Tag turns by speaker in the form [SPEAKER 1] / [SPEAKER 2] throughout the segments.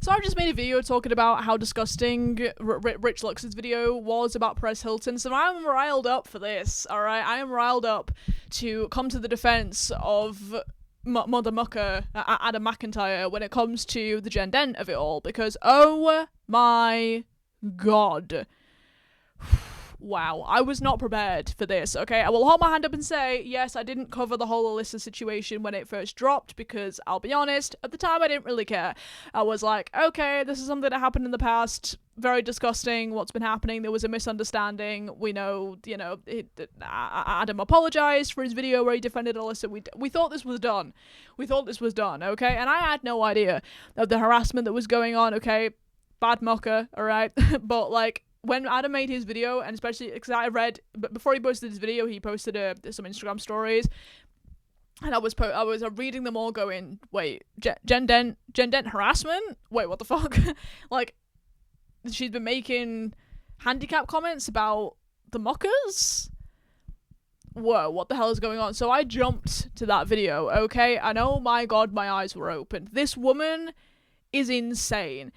[SPEAKER 1] So I just made a video talking about how disgusting Rich Lux's video was about Perez Hilton. So I'm riled up for this, alright? I am riled up to come to the defense of Mother Mucker, Adam McIntyre, when it comes to the Dent of it all. Because, oh my god. Wow, I was not prepared for this, okay? I will hold my hand up and say, yes, I didn't cover the whole Alyssa situation when it first dropped, because, I'll be honest, at the time I didn't really care. I was like, okay, this is something that happened in the past, very disgusting, what's been happening, there was a misunderstanding, we know, Adam apologized for his video where he defended Alyssa, we thought this was done. We thought this was done, okay? And I had no idea of the harassment that was going on, okay? Bad mucker, alright? But, like, when Adam made his video, and especially because I read, but before he posted his video, he posted some Instagram stories, and I was reading them all, going, wait, Dent harassment? Wait, what the fuck? Like, she's been making handicap comments about the muckers? Whoa, what the hell is going on? So I jumped to that video, okay? And oh my god, my eyes were opened. This woman is insane.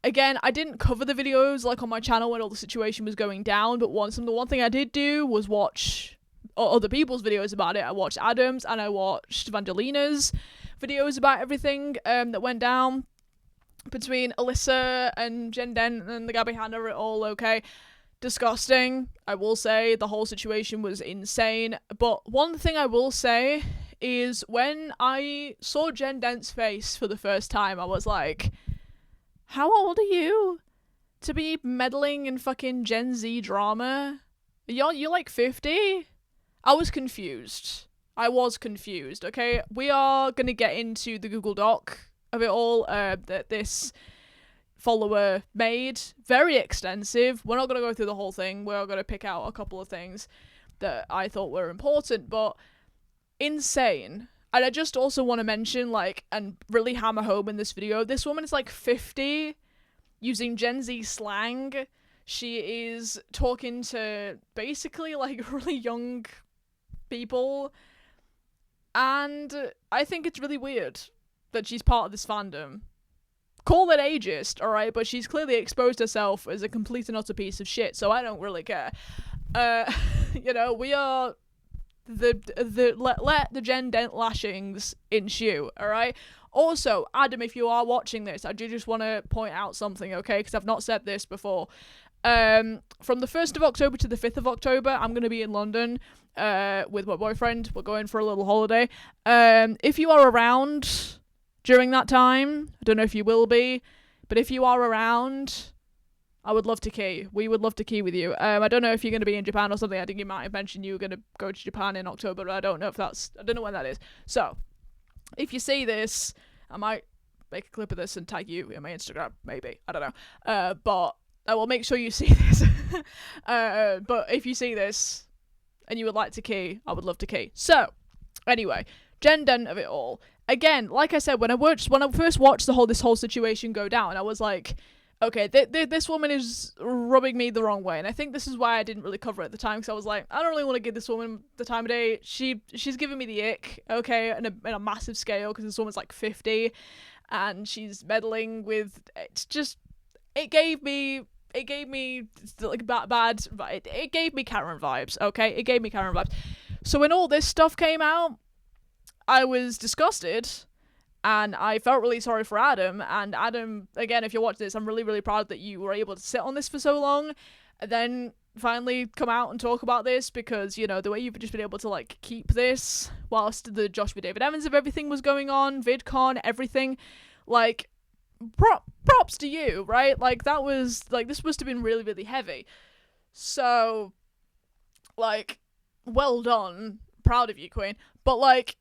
[SPEAKER 1] Again, I didn't cover the videos like on my channel when all the situation was going down, but the one thing I did do was watch other people's videos about it. I watched Adam's and I watched Evangelina's videos about everything that went down between Alyssa and Dent and the guy behind her. All okay. Disgusting, I will say. The whole situation was insane. But one thing I will say is when I saw Dent's face for the first time, I was like, how old are you to be meddling in fucking Gen Z drama? You're like 50? I was confused. Okay? We are gonna get into the Google Doc of it all that this follower made. Very extensive. We're not gonna go through the whole thing. We're gonna pick out a couple of things that I thought were important, but insane. And I just also want to mention, like, and really hammer home in this video, this woman is like 50, using Gen Z slang. She is talking to basically like really young people, and I think it's really weird that she's part of this fandom. Call it ageist, alright, but she's clearly exposed herself as a complete and utter piece of shit, so I don't really care. We are... let the Dent lashings ensue, alright? Also, Adam, if you are watching this, I do just want to point out something, okay? Because I've not said this before. From the 1st of October to the 5th of October, I'm going to be in London with my boyfriend. We're going for a little holiday. If you are around during that time, I don't know if you will be, but if you are around, I would love to key. We would love to key with you. I don't know if you're going to be in Japan or something. I think you might have mentioned you were going to go to Japan in October, but I don't know when that is. So, if you see this, I might make a clip of this and tag you in my Instagram, maybe. I don't know. But I will make sure you see this. But if you see this and you would like to key, I would love to key. So, anyway, Dent of it all. Again, like I said, when I first watched this whole situation go down, I was like, okay, this woman is rubbing me the wrong way, and I think this is why I didn't really cover it at the time, because I was like, I don't really want to give this woman the time of day. She's giving me the ick, okay, in a massive scale, because this woman's like 50, and she's meddling with, it gave me like bad, it gave me Karen vibes, okay, it gave me Karen vibes. So when all this stuff came out, I was disgusted. And I felt really sorry for Adam. And Adam, again, if you're watching this, I'm really, really proud that you were able to sit on this for so long and then finally come out and talk about this, because, the way you've just been able to, like, keep this whilst the Joshua David Evans of everything was going on, VidCon, everything, like, props to you, right? Like, that was, like, this must have been really, really heavy. So, like, well done. Proud of you, Queen. But, like,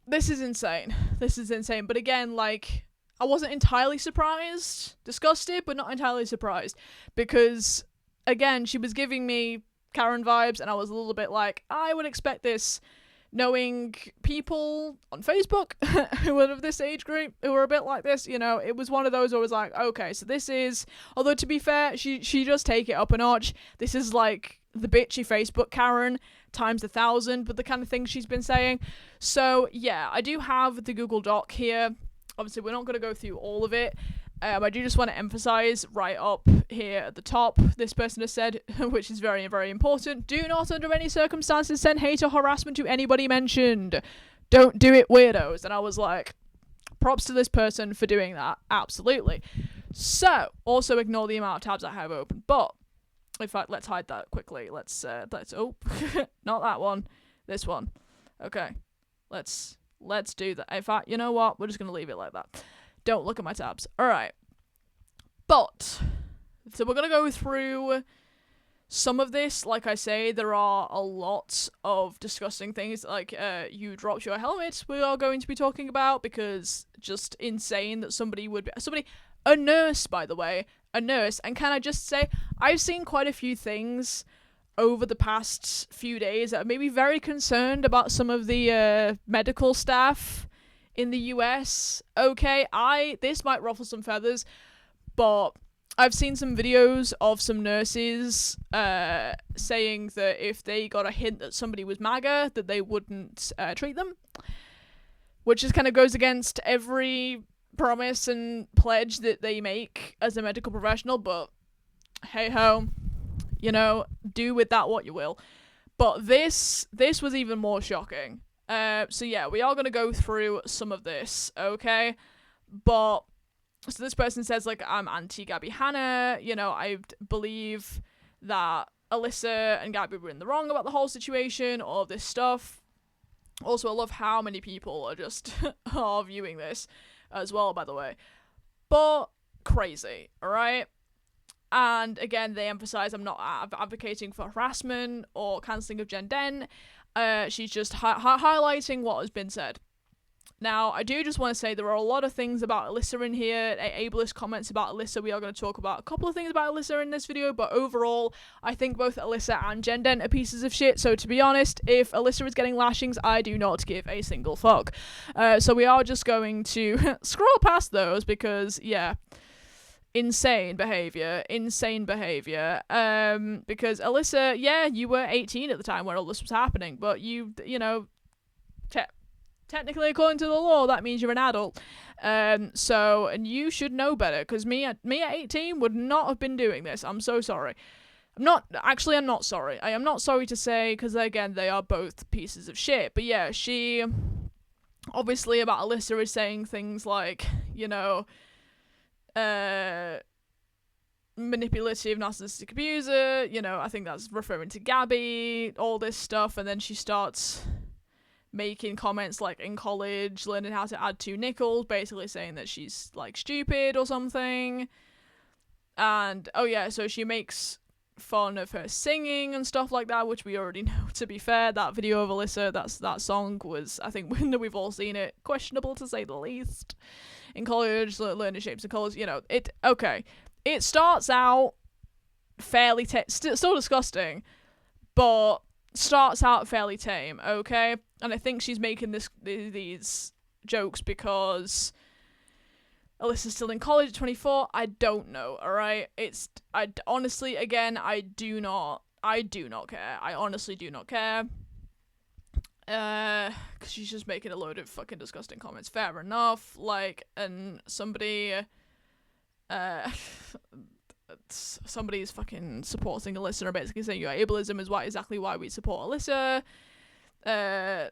[SPEAKER 1] this is insane. But again, like, I wasn't entirely surprised. Disgusted, but not entirely surprised. Because, again, she was giving me Karen vibes, and I was a little bit like, I would expect this, knowing people on Facebook who are of this age group, who are a bit like this, it was one of those where I was like, okay, so this is, although to be fair, she does take it up a notch. This is like the bitchy Facebook Karen times 1,000 with the kind of things she's been saying. So yeah, I do have the Google Doc here. Obviously, we're not going to go through all of it. I do just want to emphasize right up here at the top, this person has said, which is very, very important, do not under any circumstances send hate or harassment to anybody mentioned. Don't do it, weirdos. And I was like, props to this person for doing that. Absolutely. So, also ignore the amount of tabs I have open. But, in fact, let's hide that quickly. Let's oh, not that one. This one. Okay. Let's do that. In fact, you know what? We're just going to leave it like that. Don't look at my tabs. Alright. But, so we're going to go through some of this. Like I say, there are a lot of disgusting things, like you dropped your helmet we are going to be talking about, because just insane that a nurse, by the way, a nurse, and can I just say, I've seen quite a few things over the past few days that made me very concerned about some of the medical staff in the US. Okay, this might ruffle some feathers, but I've seen some videos of some nurses saying that if they got a hint that somebody was MAGA, that they wouldn't treat them, which just kind of goes against every promise and pledge that they make as a medical professional, but hey ho, you know, do with that what you will. But this was even more shocking. So yeah, we are going to go through some of this, okay? But, so this person says, like, I'm anti-Gabby Hanna, you know, I believe that Alyssa and Gabby were in the wrong about the whole situation, all of this stuff. Also, I love how many people are just are viewing this as well, by the way. But, crazy, alright? And again, they emphasize I'm not advocating for harassment or cancelling of Dent. She's just highlighting what has been said. Now, I do just want to say there are a lot of things about Alyssa in here, ableist comments about Alyssa. We are going to talk about a couple of things about Alyssa in this video, but overall, I think both Alyssa and Dent are pieces of shit. So to be honest, if Alyssa is getting lashings, I do not give a single fuck. So we are just going to scroll past those because, yeah, insane behavior. Because Alyssa, yeah, you were 18 at the time when all this was happening, but you know, technically, according to the law, that means you're an adult. So, and you should know better, because me at 18 would not have been doing this. I'm so sorry. I'm not sorry. I am not sorry to say, because again, they are both pieces of shit. But yeah, she, obviously about Alyssa is saying things like, you know, manipulative narcissistic abuser, you know, I think that's referring to Gabby, all this stuff, and then she starts making comments like in college, learning how to add 2 nickels, basically saying that she's like stupid or something. And oh yeah, so she makes fun of her singing and stuff like that, which we already know, to be fair. That video of Alyssa, that song was, I think we've all seen it, questionable to say the least. In college, learning shapes and colours, you know, it starts out fairly still disgusting, but starts out fairly tame, okay? And I think she's making these jokes because Alyssa's still in college at 24. I don't know, alright? I honestly, again, I do not care. I honestly do not care. Because she's just making a load of fucking disgusting comments. Fair enough. Like, and somebody's fucking supporting Alyssa or basically saying your ableism is exactly why we support Alyssa. Her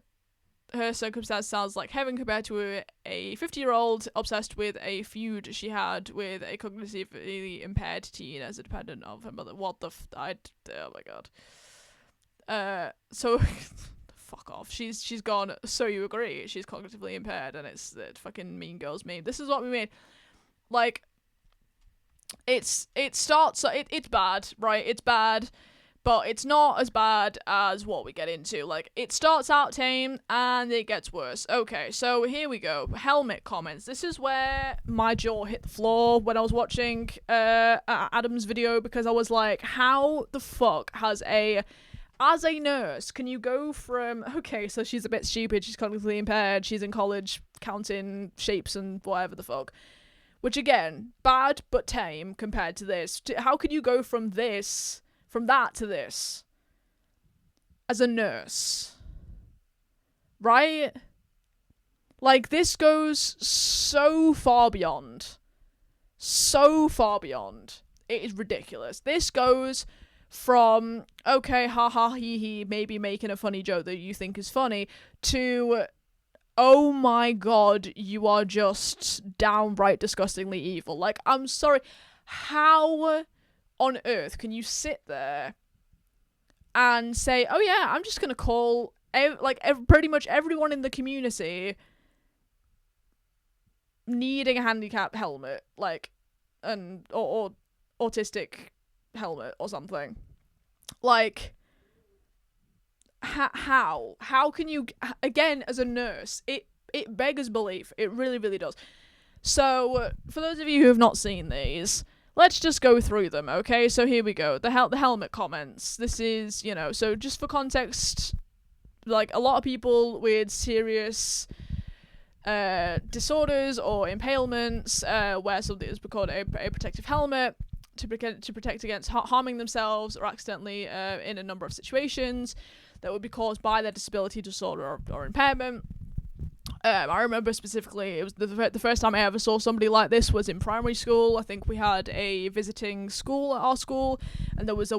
[SPEAKER 1] circumstance sounds like heaven compared to a 50-year-old obsessed with a feud she had with a cognitively impaired teen as a dependent of her mother. What the oh my god. So fuck off. She's gone, so you agree, she's cognitively impaired, and it's the fucking Mean Girls meme. This is what we made. Like, it's bad, right? It's bad, but it's not as bad as what we get into. Like, it starts out tame, and it gets worse. Okay, so here we go. Helmet comments. This is where my jaw hit the floor when I was watching Adam's video, because I was like, how the fuck as a nurse, can you go from, okay, so she's a bit stupid, she's cognitively impaired, she's in college counting shapes and whatever the fuck. Which again, bad but tame compared to this. How could you go from that to this? As a nurse. Right? Like, this goes so far beyond. so far beyond. It is ridiculous. This goes from, okay, haha, hee hee, maybe making a funny joke that you think is funny, to, oh my god, you are just downright disgustingly evil. Like, I'm sorry, how on earth can you sit there and say, oh yeah, I'm just gonna call pretty much everyone in the community needing a handicap helmet, like, or autistic helmet or something. Like, how can you, again, as a nurse, it beggars belief. It really, really does. So, for those of you who have not seen these, let's just go through them, okay? So here we go. The helmet comments. This is, so just for context, like, a lot of people with serious disorders or impalements wear something that's called a protective helmet to protect against harming themselves or accidentally in a number of situations that would be caused by their disability, disorder, or impairment. I remember specifically, it was the first time I ever saw somebody like this was in primary school. I think we had a visiting school at our school, and there was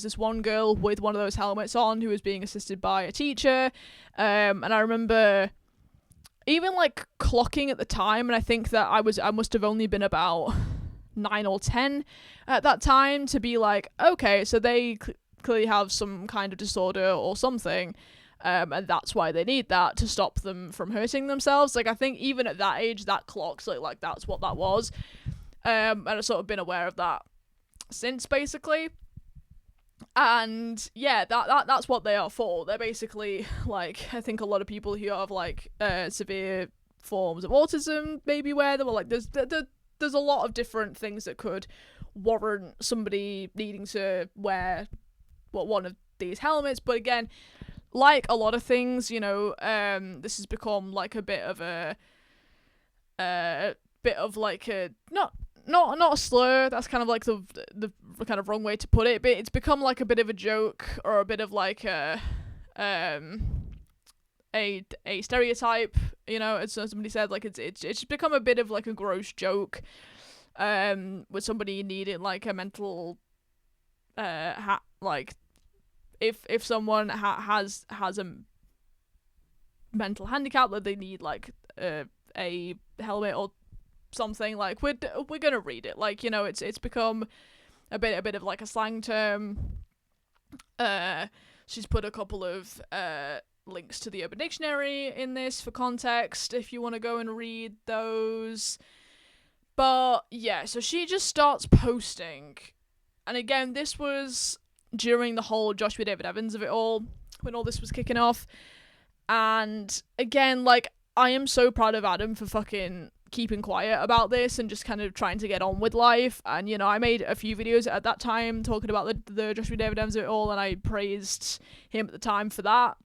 [SPEAKER 1] this one girl with one of those helmets on who was being assisted by a teacher, and I remember even like clocking at the time, and I think that I must have only been about 9 or 10 at that time, to be like, okay, so they clearly have some kind of disorder or something. And that's why they need that, to stop them from hurting themselves. Like, I think even at that age, that clocks, like that's what that was. And I've sort of been aware of that since, basically. And yeah, that's what they are for. They're basically, like, I think a lot of people who have, like, severe forms of autism maybe wear them, or like there's a lot of different things that could warrant somebody needing to wear one of these helmets. But again, like a lot of things, this has become like a bit of a like a not a slur. That's kind of like the kind of wrong way to put it. But it's become like a bit of a joke, or a bit of like a stereotype. As somebody said, like it's become a bit of like a gross joke. With somebody needing like a mental like. If someone has a mental handicap that they need like a helmet or something, like we're gonna read it, like, it's become a bit of like a slang term. She's put a couple of links to the Urban Dictionary in this for context if you want to go and read those. But yeah, so she just starts posting, and again, this was during the whole Joshua David Evans of it all, when all this was kicking off. And again, like, I am so proud of Adam for fucking keeping quiet about this and just kind of trying to get on with life. And, I made a few videos at that time talking about the Joshua David Evans of it all, and I praised him at the time for that,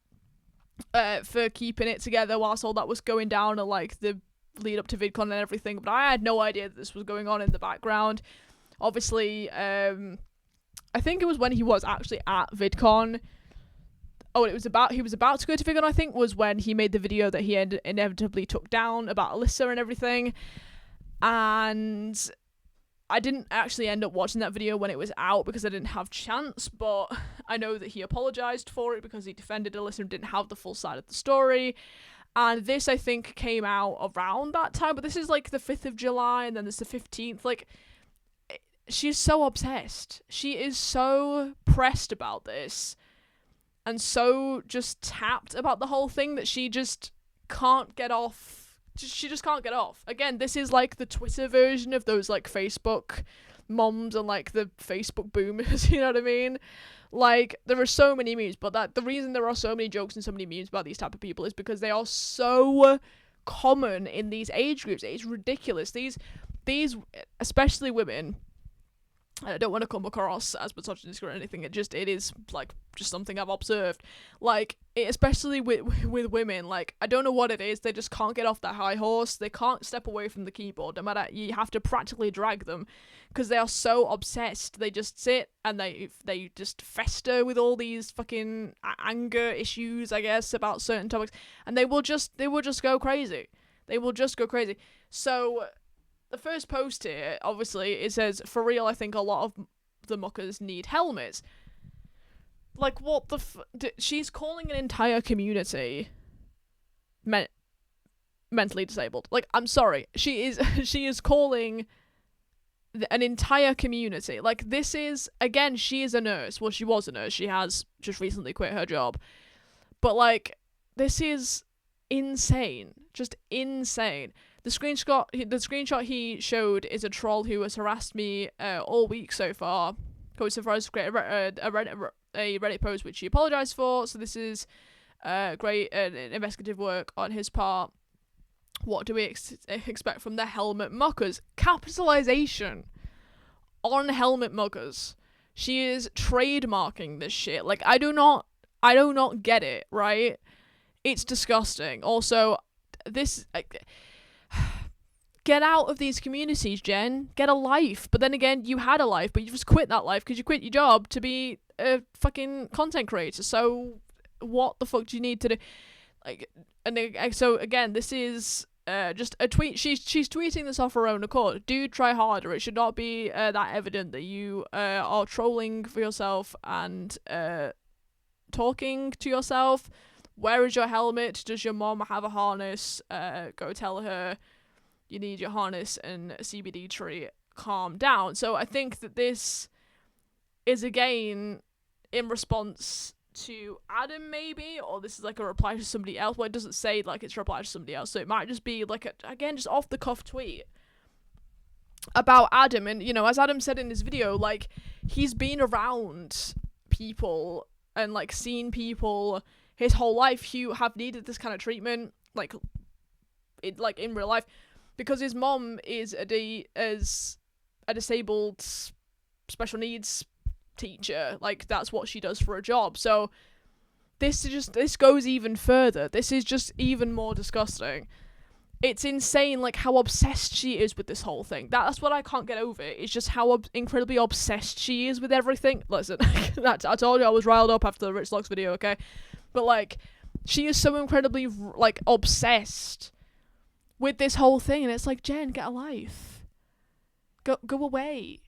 [SPEAKER 1] for keeping it together whilst all that was going down, and like the lead up to VidCon and everything. But I had no idea that this was going on in the background. Obviously, I think it was when he was actually at VidCon. Oh, he was about to go to VidCon, I think, was when he made the video that he inevitably took down about Alyssa and everything. And I didn't actually end up watching that video when it was out because I didn't have chance, but I know that he apologized for it because he defended Alyssa and didn't have the full side of the story. And this, I think, came out around that time, but this is like the 5th of July, and then there's the 15th, like, she's so obsessed. She is so pressed about this and so just tapped about the whole thing that she just can't get off. She just can't get off. Again, this is like the Twitter version of those like Facebook moms and like the Facebook boomers, you know what I mean? Like, there are so many memes, but the reason there are so many jokes and so many memes about these type of people is because they are so common in these age groups. It's ridiculous. These especially women, I don't want to come across as misogynistic or anything. It is like just something I've observed. Like, especially with women, like, I don't know what it is. They just can't get off that high horse. They can't step away from the keyboard. No matter, you have to practically drag them because they are so obsessed. They just sit and they just fester with all these fucking anger issues, I guess, about certain topics, and they will just go crazy. They will just go crazy. So the first post here, obviously, it says, for real, I think a lot of the muckers need helmets. Like, what the she's calling an entire community mentally disabled. Like, I'm sorry. She is calling an entire community. Like, this is, again, she is a nurse. Well, she was a nurse. She has just recently quit her job. But, like, this is insane. Just insane. The screenshot he showed is a troll who has harassed me all week so far. Goes so far as to create a Reddit post which he apologised for. So this is great investigative work on his part. What do we expect from the helmet muckers? Capitalization on helmet muckers. She is trademarking this shit. Like, I do not get it, right? It's disgusting. Also, this... get out of these communities, Jen. Get a life. But then again, you had a life, but you just quit that life because you quit your job to be a fucking content creator. So what the fuck do you need to do? Like, and so again, this is just a tweet. She's tweeting this off her own accord. Dude, try harder. It should not be that evident that you are trolling for yourself and talking to yourself. Where is your helmet? Does your mom have a harness? Go tell her you need your harness and a CBD tree. Calm down. So I think that this is, again, in response to Adam, maybe, or this is like a reply to somebody else. Well, it doesn't say like it's a reply to somebody else, so it might just be like again, just off the cuff tweet about Adam. And, you know, as Adam said in his video, like, he's been around people and like seen people his whole life who have needed this kind of treatment, like in real life, because his mom is a disabled special needs teacher. Like, that's what she does for a job. So this goes even further. This is just even more disgusting. It's insane, like, how obsessed she is with this whole thing. That's what I can't get over. It's just how incredibly obsessed she is with everything. Listen, I told you I was riled up after the Rich Locks video, okay? But, like, she is so incredibly, like, obsessed with this whole thing. And it's like, Jen, get a life. Go away.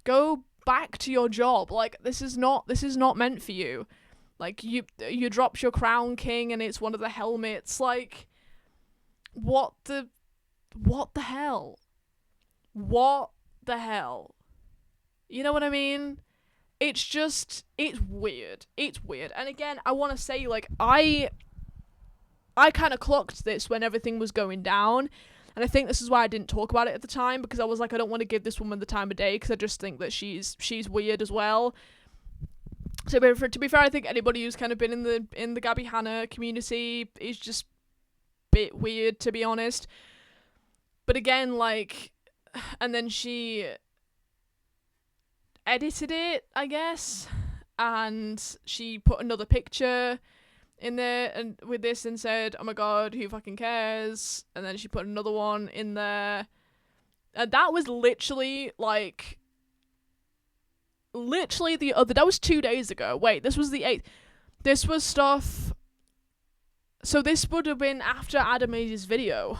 [SPEAKER 1] Go back to your job. Like, this is not meant for you. Like, you dropped your Crown King and it's one of the helmets. Like, what the hell? What the hell? You know what I mean? It's weird. It's weird. And again, I want to say, like, I kind of clocked this when everything was going down. And I think this is why I didn't talk about it at the time, because I was like, I don't want to give this woman the time of day, because I just think that she's weird as well. So, to be fair, I think anybody who's kind of been in the Gabby Hanna community is just a bit weird, to be honest. But again, like, and then she edited it, I guess, and she put another picture in there and with this and said, oh my god, who fucking cares? And then she put another one in there, and that was literally that was 2 days ago. Wait, this was the 8th. This was stuff, so this would have been after Adam made his video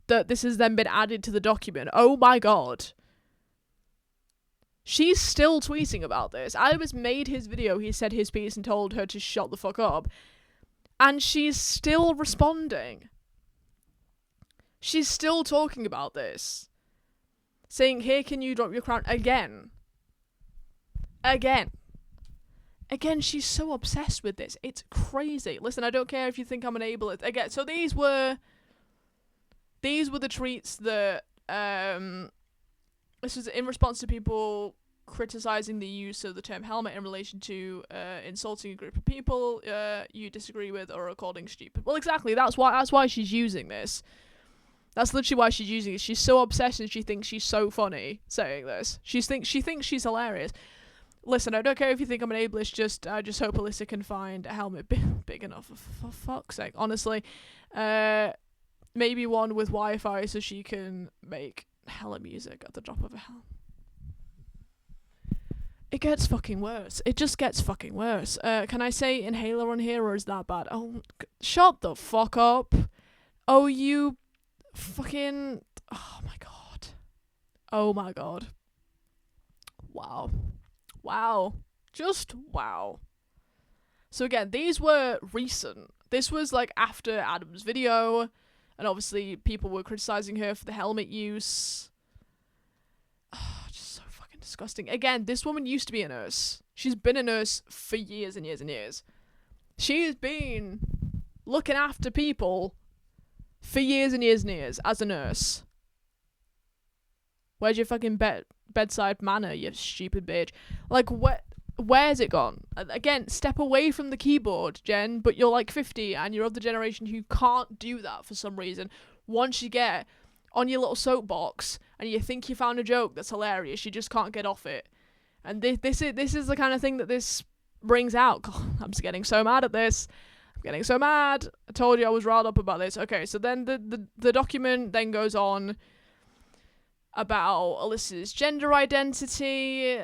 [SPEAKER 1] that this has then been added to the document. Oh my god. She's still tweeting about this. Adam has made his video, he said his piece and told her to shut the fuck up. And she's still responding. She's still talking about this. Saying, here, can you drop your crown? Again. Again, she's so obsessed with this. It's crazy. Listen, I don't care if you think I'm an ableist. Again, so these were the tweets that, this was in response to people criticizing the use of the term helmet in relation to insulting a group of people you disagree with or are calling stupid. Well, exactly. That's why she's using this. That's literally why she's using it. She's so obsessed and she thinks she's so funny saying this. She thinks she's hilarious. Listen, I don't care if you think I'm an ableist. I just hope Alyssa can find a helmet big enough. For fuck's sake, honestly. Maybe one with Wi-Fi so she can make hella music at the drop of a helmet. It gets fucking worse. It just gets fucking worse. Can I say inhaler on here, or is that bad? Oh, shut the fuck up. Oh, you fucking... Oh my god. Oh my god. Wow. Wow. Just wow. So again, these were recent. This was like after Adam's video, and obviously people were criticizing her for the helmet use. Just so fucking disgusting. Again, this woman used to be a nurse. She's been a nurse for years and years and years. She's been looking after people for years and years and years as a nurse. Where's your fucking bedside manner, you stupid bitch? Like, where's it gone? Again, step away from the keyboard, Jen, but you're like 50 and you're of the generation who can't do that for some reason. Once you get on your little soapbox and you think you found a joke that's hilarious, you just can't get off it. And this is the kind of thing that this brings out. God, I'm just getting so mad at this. I'm getting so mad. I told you I was riled up about this. Okay, so then the document then goes on about Alyssa's gender identity.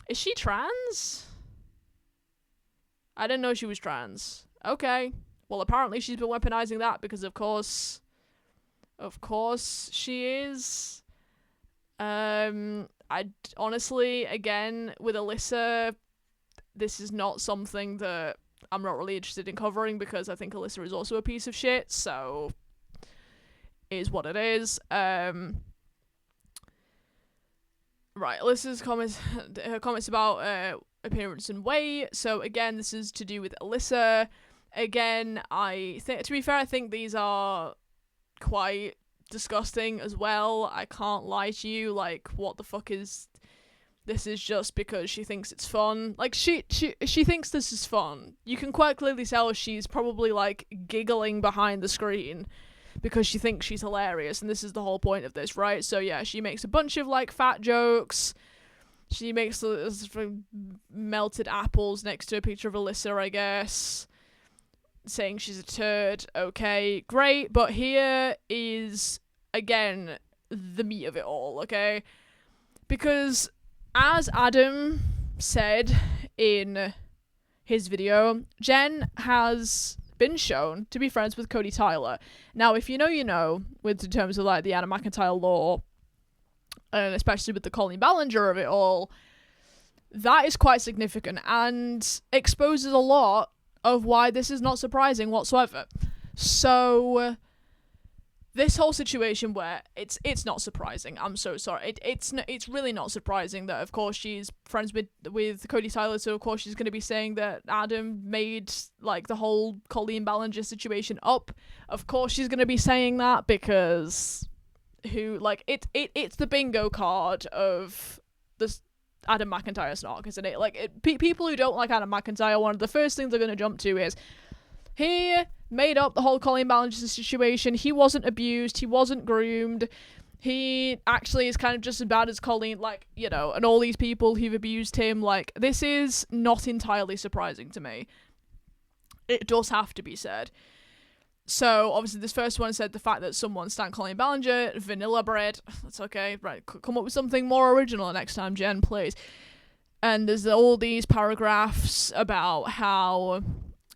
[SPEAKER 1] Is she trans? I didn't know she was trans. Okay. Well, apparently she's been weaponizing that because of course she is. I honestly, again, with Alyssa, this is not something that I'm not really interested in covering because I think Alyssa is also a piece of shit, so is what it is. Right, Alyssa's comments about appearance and weight. So again, this is to do with Alyssa. Again, I think, to be fair, I think these are quite disgusting as well. I can't lie to you. Like, what the fuck is this? Is just because she thinks it's fun. Like, she thinks this is fun. You can quite clearly tell she's probably like giggling behind the screen because she thinks she's hilarious, and this is the whole point of this, right? So yeah, she makes a bunch of like fat jokes. She makes melted apples next to a picture of Alyssa, I guess, saying she's a turd. Okay, great, but here is again the meat of it all, okay? Because as Adam said in his video, Jen has been shown to be friends with Cody Tyler. Now, if you know, you know, with in terms of like the Anna McIntyre law, and especially with the Colleen Ballinger of it all, that is quite significant and exposes a lot of why this is not surprising whatsoever. So this whole situation where it's not surprising. I'm so sorry. It's really not surprising that of course she's friends with Cody Tyler, so of course she's going to be saying that Adam made like the whole Colleen Ballinger situation up. Of course she's going to be saying that because it's the bingo card of this Adam McIntyre snark, isn't it? Like people who don't like Adam McIntyre, one of the first things they're going to jump to is he made up the whole Colleen Ballinger situation. He wasn't abused. He wasn't groomed. He actually is kind of just as bad as Colleen, like, you know, and all these people who've abused him. Like, this is not entirely surprising to me. It does have to be said. So, obviously, this first one said the fact that someone stank Colleen Ballinger, vanilla bread. That's okay. Right, come up with something more original next time, Jen, please. And there's all these paragraphs about how,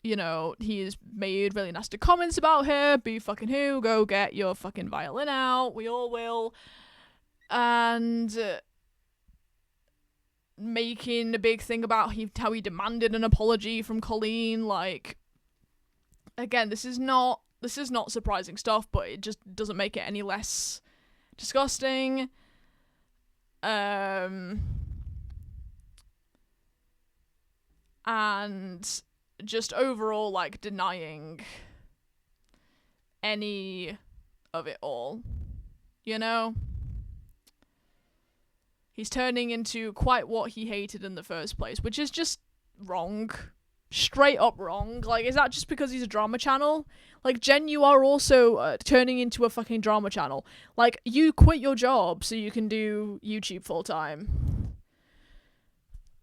[SPEAKER 1] you know, he's made really nasty comments about her. Be fucking who? Go get your fucking violin out. We all will. And making a big thing about how he demanded an apology from Colleen. Like, again, this is not surprising stuff, but it just doesn't make it any less disgusting. And just overall, like, denying any of it all, you know? He's turning into quite what he hated in the first place, which is just wrong. Straight up wrong. Like, is that just because he's a drama channel? Like, Jen, you are also turning into a fucking drama channel. Like, you quit your job so you can do YouTube full time.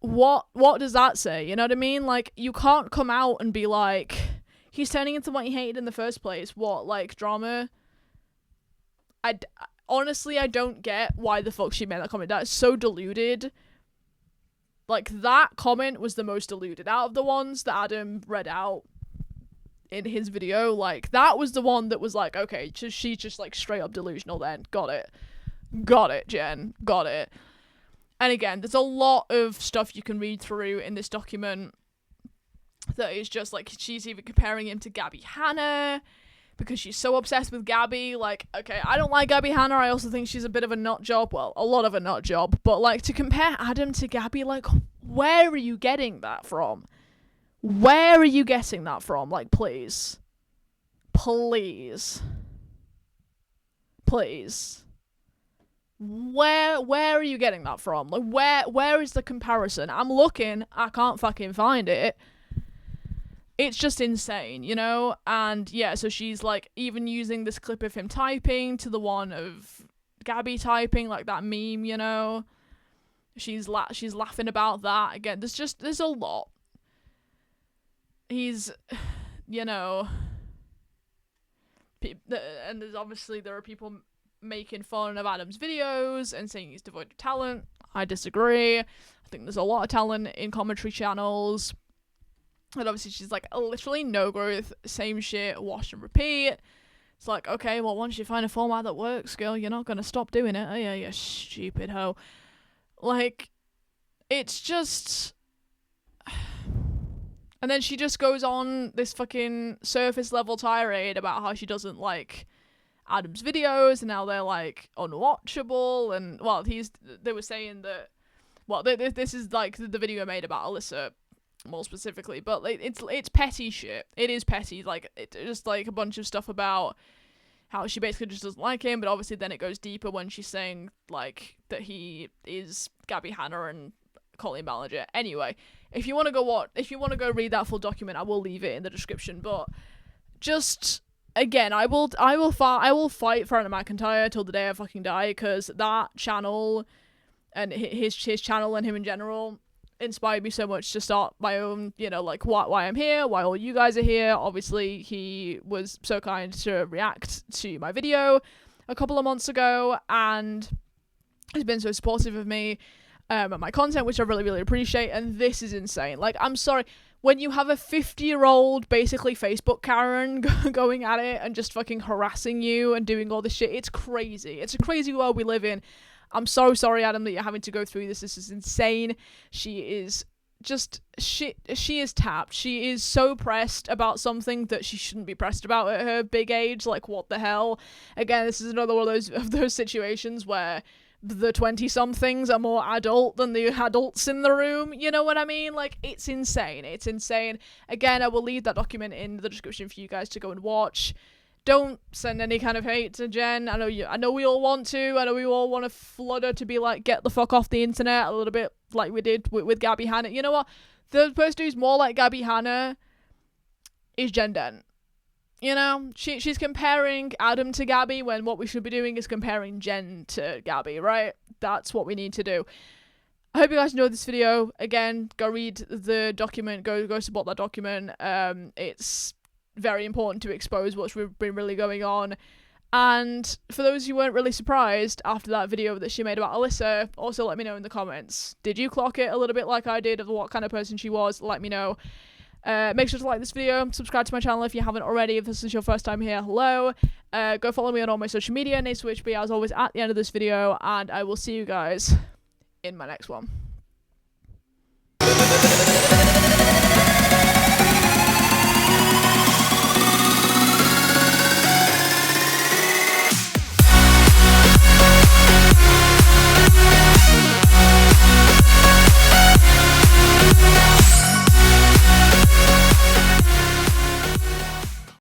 [SPEAKER 1] What does that say? You know what I mean? Like, you can't come out and be like, he's turning into what he hated in the first place. What, like, drama? Honestly, I don't get why the fuck she made that comment. That is so deluded. Like, that comment was the most deluded out of the ones that Adam read out. in his video. Like, that was the one that was like, okay, she's just like straight up delusional then. Got it, Jen. Got it. And again, there's a lot of stuff you can read through in this document that is just like, she's even comparing him to Gabby Hanna because she's so obsessed with Gabby. Like, okay, I don't like Gabby Hanna. I also think she's a bit of a nut job. Well, a lot of a nut job. But like, to compare Adam to Gabby, like, where are you getting that from? Where are you getting that from? Like, please. Please. Please. Where are you getting that from? Like, where is the comparison? I'm looking, I can't fucking find it. It's just insane, you know? And yeah, so she's like even using this clip of him typing to the one of Gabby typing, like that meme, you know? She's laughing about that. Again, there's a lot. He's, you know, and there's obviously, there are people making fun of Adam's videos and saying he's devoid of talent. I disagree. I think there's a lot of talent in commentary channels. And obviously she's like, literally no growth, same shit, wash and repeat. It's like, okay, well, once you find a format that works, girl, you're not gonna stop doing it, are you, you stupid hoe? Like, it's just... And then she just goes on this fucking surface level tirade about how she doesn't like Adam's videos and how they're like unwatchable, and well, they were saying that, well, this is like the video made about Alyssa more specifically, but like, it's petty shit. It is petty, like it's just like a bunch of stuff about how she basically just doesn't like him, but obviously then it goes deeper when she's saying like that he is Gabby Hanna and Colleen Ballinger. Anyway, if you want to go read that full document, I will leave it in the description. But just again, I will fight for Anna McIntyre till the day I fucking die, because that channel and his channel and him in general inspired me so much to start my own, you know, like why I'm here, why all you guys are here. Obviously, he was so kind to react to my video a couple of months ago, and has been so supportive of me and my content, which I really, really appreciate. And this is insane. Like, I'm sorry, when you have a 50-year-old basically Facebook Karen going at it and just fucking harassing you and doing all this shit, it's crazy. It's a crazy world we live in. I'm so sorry, Adam, that you're having to go through this. This is insane. She is just she is tapped. She is so pressed about something that she shouldn't be pressed about at her big age. Like, what the hell? Again, this is another one of those situations where the 20-somethings are more adult than the adults in the room. You know what I mean? Like, it's insane. It's insane. Again, I will leave that document in the description for you guys to go and watch. Don't send any kind of hate to Jen. I know we all want to. I know we all want to flood her to be like, get the fuck off the internet, a little bit like we did with Gabby Hanna. You know what? The person who's more like Gabby Hanna is Jen Dent. You know, she's comparing Adam to Gabby when what we should be doing is comparing Jen to Gabby, right? That's what we need to do. I hope you guys enjoyed this video. Again, go read the document. Go support that document. It's very important to expose what's been really going on. And for those who weren't really surprised after that video that she made about Alyssa, also let me know in the comments. Did you clock it a little bit like I did of what kind of person she was? Let me know. Make sure to like this video, subscribe to my channel if you haven't already. If this is your first time here, hello. Go follow me on all my social media, annaisrandomyt as always at the end of this video, and I will see you guys in my next one.